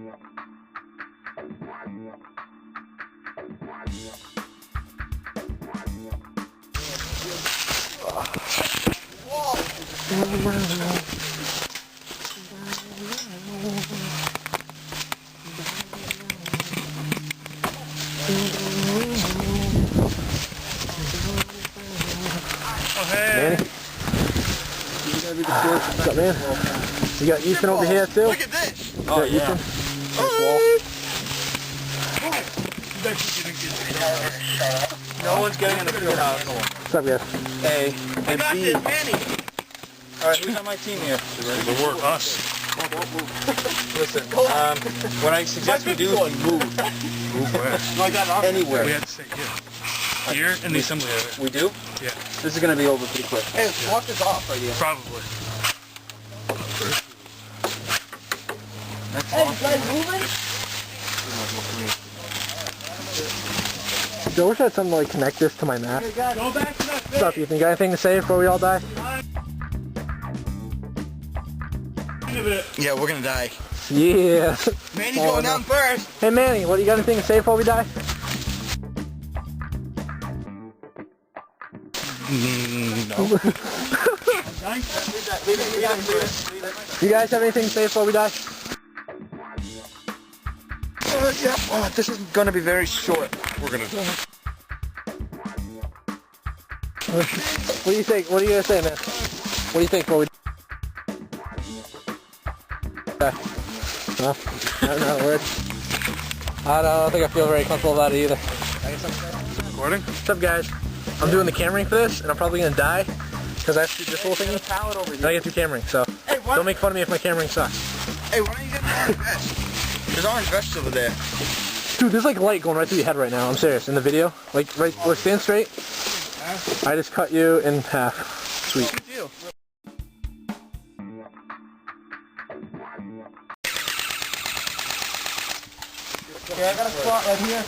Manny? What's up, man? You got Ethan over here too? Look at this! Oh, yeah. Ethan. No one's getting in the field house. What's up, guys? A and B. Manny. Alright, who's on my team here? The work us. Listen, what I suggest we do is we move. Move where? No, I got anywhere. We had to say here in the assembly area. We do? Yeah. This is going to be over pretty quick. Hey, let's walk this off right here. Probably. Hey, you guys moving? Joe, I wish I had something to like connect this to my map. Go back to that What's up, Ethan? Got anything to say before we all die? Yeah, we're going to die. Yeah. Manny's going down first. Hey, Manny, what, you got anything to say before we die? No. You guys have anything to say before we die? Yeah. Oh, this is going to be very short. We're gonna die. What do you think? What are you gonna say, man? What do you think before we die? No? No word. I don't think I feel very comfortable about it either. Recording? What's up, guys? I'm doing the cameraing for this, and I'm probably gonna die because I have to do this whole thing. And I get through cameraing, so don't make fun of me if my cameraing sucks. Hey, why don't you get an orange vest? There's orange vests over there. Dude, there's like light going right through your head right now. I'm serious. In the video, like right, stand straight. I just cut you in half. Sweet. Okay, I got a spot right here.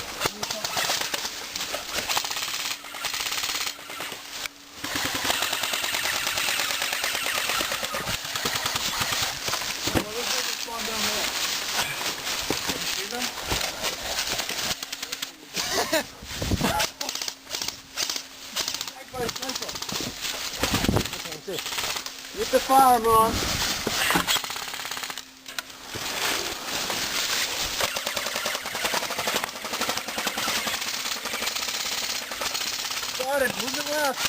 Get the fire on. Got it, move it left.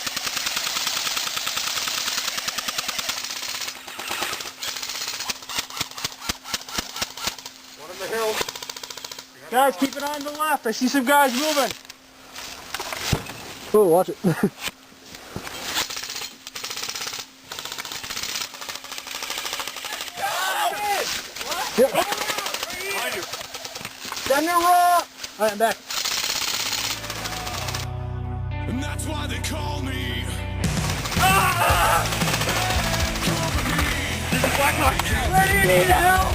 One on the hill. Guys, keep it on the left. I see some guys moving. Oh, watch it. Send the rock! Alright, I'm back. And that's why they call me. This is Black Mark. Where do you need help?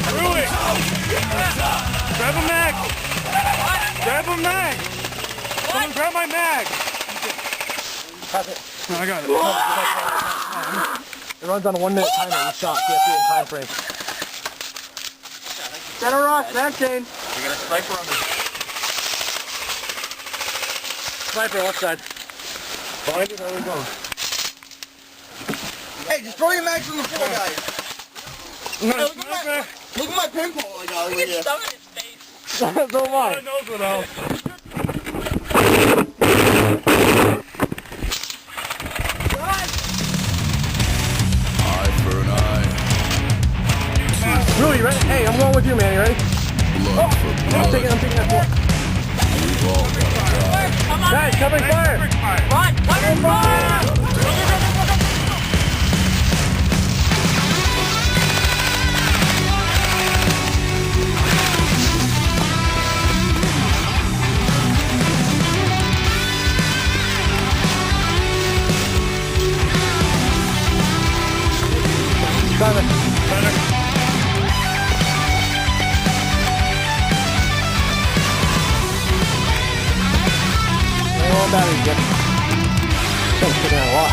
Through it! Grab a mag! Grab a mag! Someone grab my mag! Pass it. No, I got it. It runs on a 1 minute timer each shot. You have to do it in time frame. Center rock, back chain. We got a sniper on the... Sniper left side. Behind it, there we go. Hey, just throw your mags on the floor, guys. Look at my pinball I got over here. So am I. God knows what else. Eye for an eye. Really, ready? Hey, I'm going with you, man. You ready? Blood for I'm blood. taking that ball. We've all gotta die. Guys, covering fire! Run! Covering fire! Simon. batteries yet. It's taking out a lot.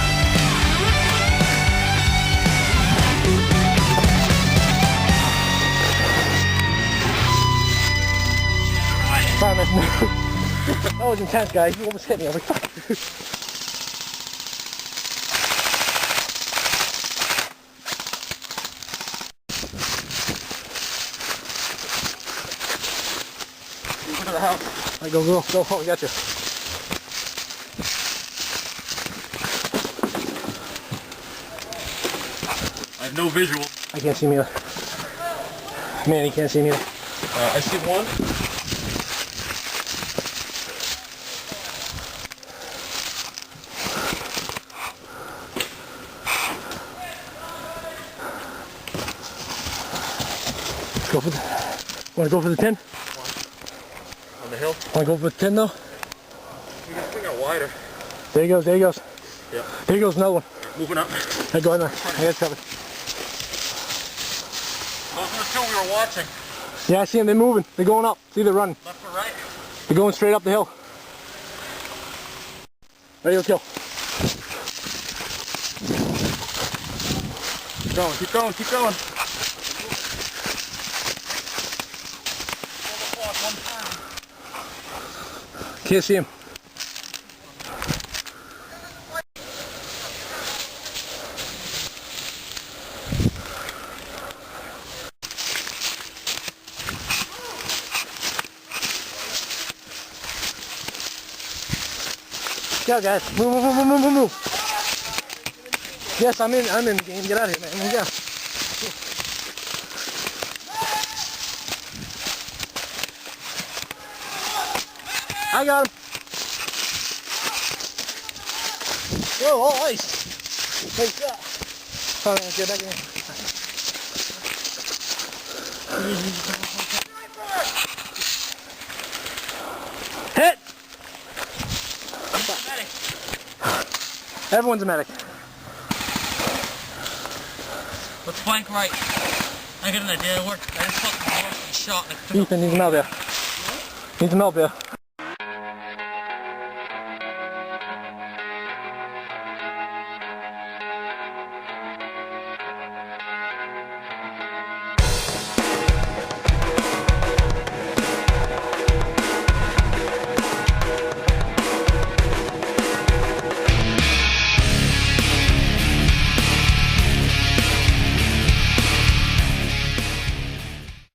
Sorry, man. That was intense, guys. You almost hit me. I was like, fuck. Go to the house. All right, go, oh, we got you. I have no visual. I can't see me either. Man, he can't see me either. I see one. Go for the. Want to go for the 10? On the hill. Want to go for the 10 though? We got wider. There he goes, there he goes. Yep. There he goes, another one. Moving up. Hey, go ahead now. I got it covered. Those were the two we were watching. Yeah, I see them. They're moving. They're going up. See, they're running. Left or right? They're going straight up the hill. Ready to kill. Keep going, keep going, keep going. Can't see him. Go, guys. Move. Yes, I'm in the game. Get out of here, man. Let's go. I got him. Whoa, oh, ice. Hey, yeah. Hold on, get back in. Hit! Everyone's a medic. Let's flank right. I got an idea. I just fucking shot. Ethan needs some help here. Needs some help here.